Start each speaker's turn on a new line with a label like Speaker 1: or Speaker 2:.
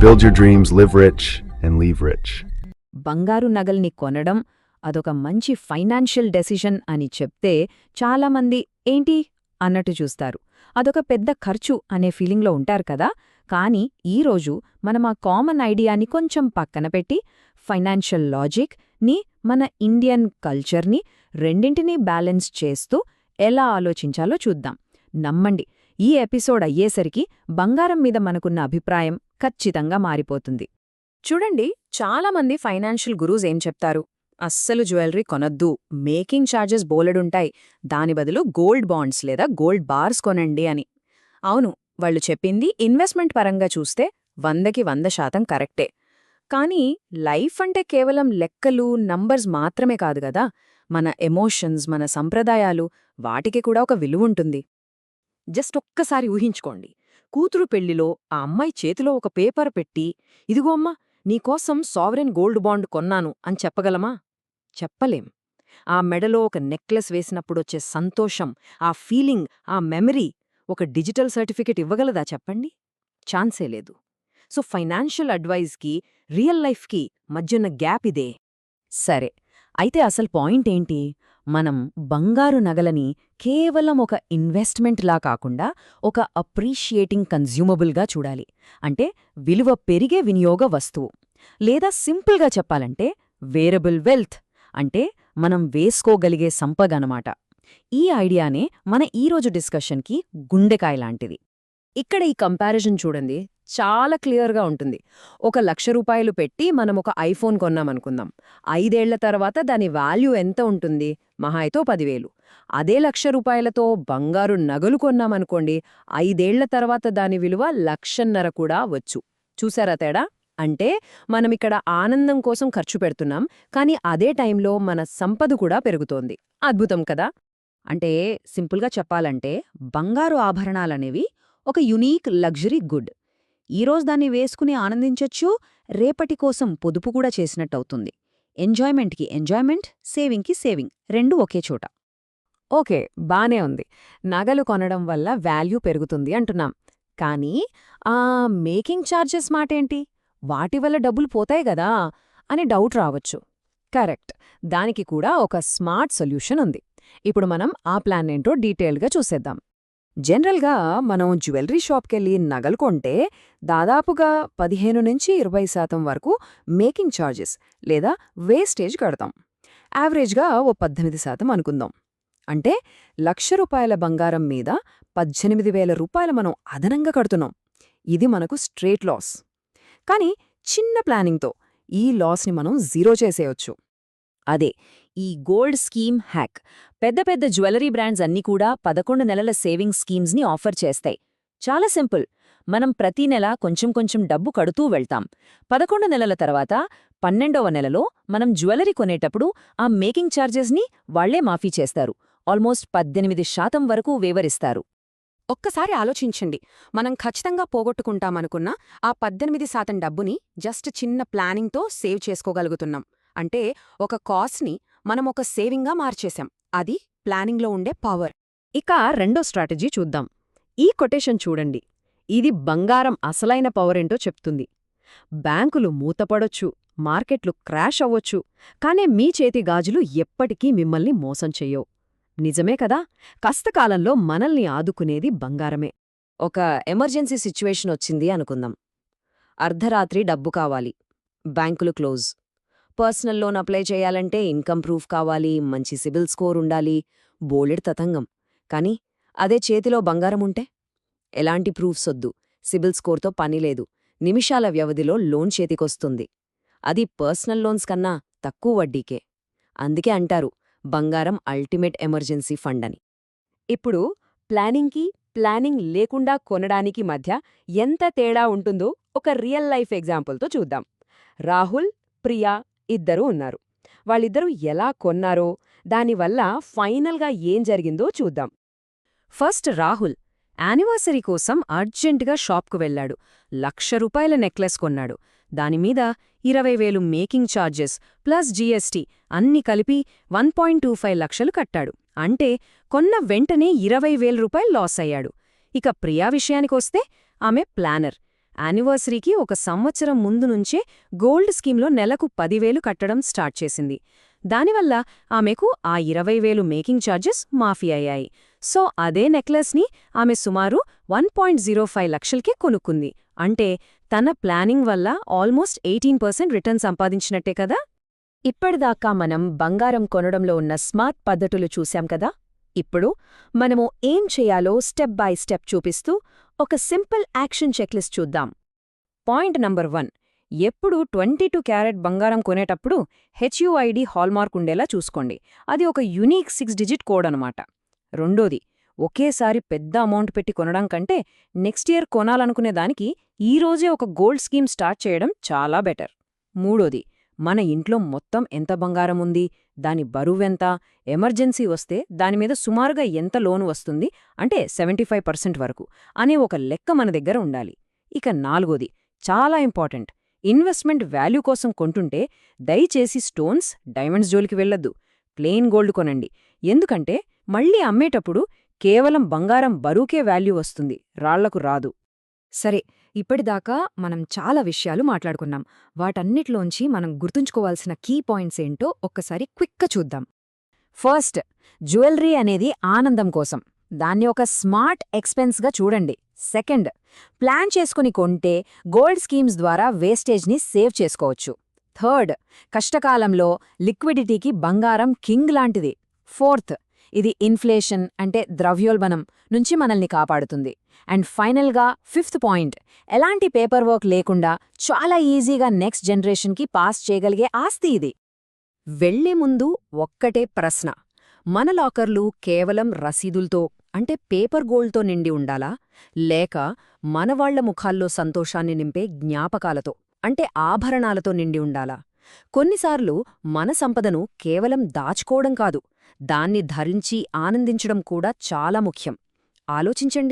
Speaker 1: Build your dreams, live rich, and leave rich.
Speaker 2: బంగారు నగల్ని కొనడం అదొక మంచి ఫైనాన్షియల్ డెసిషన్ అని చెప్తే చాలామంది ఏంటి అన్నట్టు చూస్తారు. అదొక పెద్ద ఖర్చు అనే ఫీలింగ్లో ఉంటారు కదా. కానీ ఈరోజు మనం ఆ కామన్ ఐడియాని కొంచెం పక్కన పెట్టి ఫైనాన్షియల్ లాజిక్ ని మన ఇండియన్ కల్చర్ని రెండింటినీ బ్యాలెన్స్ చేస్తూ ఎలా ఆలోచించాలో చూద్దాం. నమ్మండి, ఈ ఎపిసోడ్ అయ్యేసరికి బంగారం మీద మనకున్న అభిప్రాయం ఖచ్చితంగా మారిపోతుంది. చూడండి, చాలామంది ఫైనాన్షియల్ గురూస్ ఏం చెప్తారు, అస్సలు జ్యువెలరీ కొనొద్దు, మేకింగ్ ఛార్జెస్ బోలెడుంటాయి, దాని బదులు గోల్డ్ బాండ్స్ లేదా గోల్డ్ బార్స్ కొనండి అని. అవును, వాళ్ళు చెప్పింది ఇన్వెస్ట్మెంట్ పరంగా చూస్తే 100కి 100% కరెక్టే. కానీ లైఫ్ అంటే కేవలం లెక్కలు, నంబర్స్ మాత్రమే కాదు గదా. మన ఎమోషన్స్, మన సంప్రదాయాలు, వాటికి కూడా ఒక విలువుంటుంది. జస్ట్ ఒక్కసారి ఊహించుకోండి, కూతురు పెళ్లిలో ఆ అమ్మాయి చేతిలో ఒక పేపర్ పెట్టి, ఇదిగో అమ్మా, నీకోసం సావరెన్ గోల్డ్ బాండ్ కొన్నాను అని చెప్పగలమా? చెప్పలేం. ఆ మెడలో ఒక నెక్లెస్ వేసినప్పుడొచ్చే సంతోషం, ఆ ఫీలింగ్, ఆ మెమరీ ఒక డిజిటల్ సర్టిఫికెట్ ఇవ్వగలదా చెప్పండి? ఛాన్సే లేదు. సో ఫైనాన్షియల్ అడ్వైజ్కి రియల్ లైఫ్కి మధ్యున్న గ్యాప్ ఇదే. సరే, అయితే అసలు పాయింట్ ఏంటి? మనం బంగారు నగలని కేవలం ఒక ఇన్వెస్ట్మెంట్లా కాకుండా ఒక అప్రీషియేటింగ్ కన్జ్యూమబుల్గా చూడాలి. అంటే విలువ పెరిగే వినియోగ వస్తువు. లేదా సింపుల్గా చెప్పాలంటే వేరబుల్ వెల్త్, అంటే మనం వేసుకోగలిగే సంపగనమాట. ఈ ఐడియానే మన ఈరోజు డిస్కషన్కి గుండెకాయ లాంటిది. ఇక్కడ ఈ కంపారిజన్ చూడండి, చాలా క్లియర్గా ఉంటుంది. 1,00,000 రూపాయలు పెట్టి మనం ఒక ఐఫోన్ కొన్నామనుకుందాం. 5 ఏళ్ల తర్వాత దాని వాల్యూ ఎంత ఉంటుంది? మహా అయితే 10,000. అదే 1,00,000 రూపాయలతో బంగారు నగలు కొన్నామనుకోండి, 5 ఏళ్ల తర్వాత దాని విలువ 1,50,000 కూడా వచ్చు. చూసారా తేడా? అంటే మనమిక్కడ ఆనందం కోసం ఖర్చు పెడుతున్నాం, కానీ అదే టైంలో మన సంపద కూడా పెరుగుతోంది. అద్భుతం కదా. అంటే సింపుల్గా చెప్పాలంటే బంగారు ఆభరణాలనేవి ఒక యునీక్ లగ్జరీ గుడ్. ఈరోజు దాన్ని వేసుకుని ఆనందించొచ్చు, రేపటి కోసం పొదుపు కూడా చేసినట్టవుతుంది. ఎంజాయ్మెంట్కి ఎంజాయ్మెంట్, సేవింగ్కి సేవింగ్, రెండూ ఒకే చోట. ఓకే, బానే ఉంది, నగలు కొనడం వల్ల వాల్యూ పెరుగుతుంది అంటున్నాం. కానీ ఆ మేకింగ్ ఛార్జెస్ మాటేంటి? వాటి వల్ల డబ్బులు పోతాయి గదా అని డౌట్ రావచ్చు. కరెక్ట్, దానికి కూడా ఒక స్మార్ట్ సొల్యూషన్ ఉంది. ఇప్పుడు మనం ఆ ప్లాన్ ఏంటో డీటెయిల్గా చూసేద్దాం. జనరల్గా మనం జ్యువెలరీ షాప్కెళ్ళి నగలు కొంటే దాదాపుగా 15-20% వరకు మేకింగ్ ఛార్జెస్ లేదా వేస్టేజ్ కడతాం. యావరేజ్గా ఓ 18% అనుకుందాం. అంటే 1,00,000 రూపాయల బంగారం మీద 18,000 రూపాయలు మనం అదనంగా కడుతున్నాం. ఇది మనకు స్ట్రేట్ లాస్. కానీ చిన్న ప్లానింగ్తో ఈ లాస్ని మనం జీరో చేసేయొచ్చు. అదే ఈ గోల్డ్ స్కీమ్ హ్యాక్. పెద్ద పెద్ద జ్యువెలరీ బ్రాండ్స్ అన్నీ కూడా 11 నెలల సేవింగ్ స్కీమ్స్ని ఆఫర్ చేస్తాయి. చాలా సింపుల్, మనం ప్రతీ నెల కొంచెం కొంచెం డబ్బు కడుతూ వెళ్తాం. 11 నెలల తర్వాత 12వ నెలలో మనం జ్యువెలరీ కొనేటప్పుడు ఆ మేకింగ్ ఛార్జెస్ని వాళ్లే మాఫీ చేస్తారు. ఆల్మోస్ట్ 18% వరకు వేవరిస్తారు. ఒక్కసారి ఆలోచించండి, మనం ఖచ్చితంగా పోగొట్టుకుంటామనుకున్న ఆ 18% డబ్బుని జస్ట్ చిన్న ప్లానింగ్తో సేవ్ చేసుకోగలుగుతున్నాం. అంటే ఒక కాస్ట్ని మనం ఒక సేవింగ్గా మార్చేశాం. అది ప్లానింగ్లో ఉండే పవర్. ఇక రెండో స్ట్రాటజీ చూద్దాం. ఈ కొటేషన్ చూడండి, ఇది బంగారం అసలైన పవరేంటో చెప్తుంది. బ్యాంకులు మూతపడొచ్చు, మార్కెట్లు క్రాష్ అవ్వొచ్చు, కానీ మీ చేతి గాజులు ఎప్పటికీ మిమ్మల్ని మోసం చెయ్యవు. నిజమే కదా. కష్టకాలంలో మనల్ని ఆదుకునేది బంగారమే. ఒక ఎమర్జెన్సీ సిచ్యువేషన్ వచ్చింది అనుకుందాం. అర్ధరాత్రి డబ్బు కావాలి, బ్యాంకులు క్లోజ్. పర్సనల్ లోన్ అప్లై చేయాలంటే ఇన్కమ్ ప్రూఫ్ కావాలి, మంచి సిబిల్ స్కోర్ ఉండాలి, బోలెడ్ తతంగం. కానీ అదే చేతిలో బంగారం ఉంటే ఎలాంటి ప్రూఫ్స్ వద్దు, సిబిల్ స్కోర్తో పనిలేదు, నిమిషాల వ్యవధిలో లోన్ చేతికొస్తుంది. అది పర్సనల్ లోన్స్ కన్నా తక్కువ వడ్డీకే. అందుకే అంటారు బంగారం అల్టిమేట్ ఎమర్జెన్సీ ఫండ్ అని. ఇప్పుడు ప్లానింగ్కి, ప్లానింగ్ లేకుండా కొనడానికి మధ్య ఎంత తేడా ఉంటుందో ఒక రియల్ లైఫ్ ఎగ్జాంపుల్తో చూద్దాం. రాహుల్, ప్రియా ఇద్దరూ ఉన్నారు. వాళ్ళిద్దరూ ఎలా కొన్నారో, దానివల్ల ఫైనల్గా ఏం జరిగిందో చూద్దాం. ఫస్ట్ రాహుల్ యానివర్సరీ కోసం అర్జెంటుగా షాప్కు వెళ్లాడు. 1,00,000 రూపాయల నెక్లెస్ కొన్నాడు. దానిమీద 20,000 మేకింగ్ ఛార్జెస్ ప్లస్ జీఎస్టీ అన్ని కలిపి 1.25 లక్షలు కట్టాడు. అంటే కొన్న వెంటనే 20,000 రూపాయలు లాస్ అయ్యాడు. ఇక ప్రియా విషయానికొస్తే ఆమె ప్లానర్. యానివర్సరీకి ఒక సంవత్సరం ముందు నుంచే గోల్డ్ స్కీమ్లో నెలకు 10,000 కట్టడం స్టార్ట్ చేసింది. దానివల్ల ఆమెకు ఆ 20,000 మేకింగ్ ఛార్జెస్ మాఫీ అయ్యాయి. సో అదే నెక్లెస్ని ఆమె సుమారు 1.05 లక్షలకే కొనుక్కుంది. అంటే తన ప్లానింగ్ వల్ల ఆల్మోస్ట్ 18% రిటర్న్ సంపాదించినట్టే కదా. ఇప్పటిదాకా మనం బంగారం కొనడంలో ఉన్న స్మార్ట్ పద్ధతులు చూశాం కదా. ఇప్పుడు మనము ఏం చేయాలో స్టెప్ బై స్టెప్ చూపిస్తూ ఒక సింపుల్ యాక్షన్ చెక్లిస్ట్ చూద్దాం. పాయింట్ నంబర్ 1, ఎప్పుడు 22 క్యారెట్ బంగారం కొనేటప్పుడు HUID హాల్మార్క్ ఉండేలా చూసుకోండి. అది ఒక యునీక్ 6 డిజిట్ కోడ్ అనమాట. రెండోది, ఒకేసారి పెద్ద అమౌంట్ పెట్టి కొనడం కంటే నెక్స్ట్ ఇయర్ కొనాలనుకునే దానికి ఈరోజే ఒక గోల్డ్ స్కీమ్ స్టార్ట్ చేయడం చాలా బెటర్. మూడోది, మన ఇంట్లో మొత్తం ఎంత బంగారం ఉంది, దాని బరువెంత, ఎమర్జెన్సీ వస్తే దానిమీద సుమారుగా ఎంత లోను వస్తుంది, అంటే 75% వరకు అనే ఒక లెక్క మన దగ్గర ఉండాలి. ఇక నాలుగోది, చాలా ఇంపార్టెంట్, ఇన్వెస్ట్మెంట్ వాల్యూ కోసం కొంటుంటే దయచేసి స్టోన్స్, డైమండ్స్ జోలికి వెళ్లొద్దు. ప్లెయిన్ గోల్డ్ కొనండి. ఎందుకంటే మళ్ళీ అమ్మేటప్పుడు కేవలం బంగారం బరువుకే వాల్యూ వస్తుంది, రాళ్లకు రాదు. సరే, ఇప్పటిదాకా మనం చాలా విషయాలు మాట్లాడుకున్నాం. వాటన్నిట్లోంచి మనం గుర్తుంచుకోవాల్సిన కీ పాయింట్స్ ఏంటో ఒక్కసారి క్విక్గా చూద్దాం. ఫస్ట్, జ్యువెలరీ అనేది ఆనందం కోసం. దాన్ని ఒక స్మార్ట్ ఎక్స్పెన్స్గా చూడండి. సెకండ్, ప్లాన్ చేసుకుని కొంటే గోల్డ్ స్కీమ్స్ ద్వారా వేస్టేజ్ని సేవ్ చేసుకోవచ్చు. థర్డ్, కష్టకాలంలో లిక్విడిటీకి బంగారం కింగ్ లాంటిది. ఫోర్త్, ఇది ఇన్ఫ్లేషన్ అంటే ద్రవ్యోల్బణం నుంచి మనల్ని కాపాడుతుంది. అండ్ ఫైనల్గా ఫిఫ్త్ పాయింట్, ఎలాంటి పేపర్ వర్క్ లేకుండా చాలా ఈజీగా నెక్స్ట్ జనరేషన్కి పాస్ చేయగలిగే ఆస్తి ఇది. వెళ్లే ముందు ఒక్కటే ప్రశ్న, మన లాకర్లు కేవలం రసీదులతో అంటే పేపర్ గోల్డ్తో నిండి ఉండాలా, లేక మనవాళ్ల ముఖాల్లో సంతోషాన్ని నింపే జ్ఞాపకాలతో అంటే ఆభరణాలతో నిండి ఉండాలా? కొన్నిసార్లు మన సంపదను కేవలం దాచుకోవడం కాదు, దాన్ని ధరించి ఆనందించడం కూడా చాలా ముఖ్యం. ఆలోచించండి.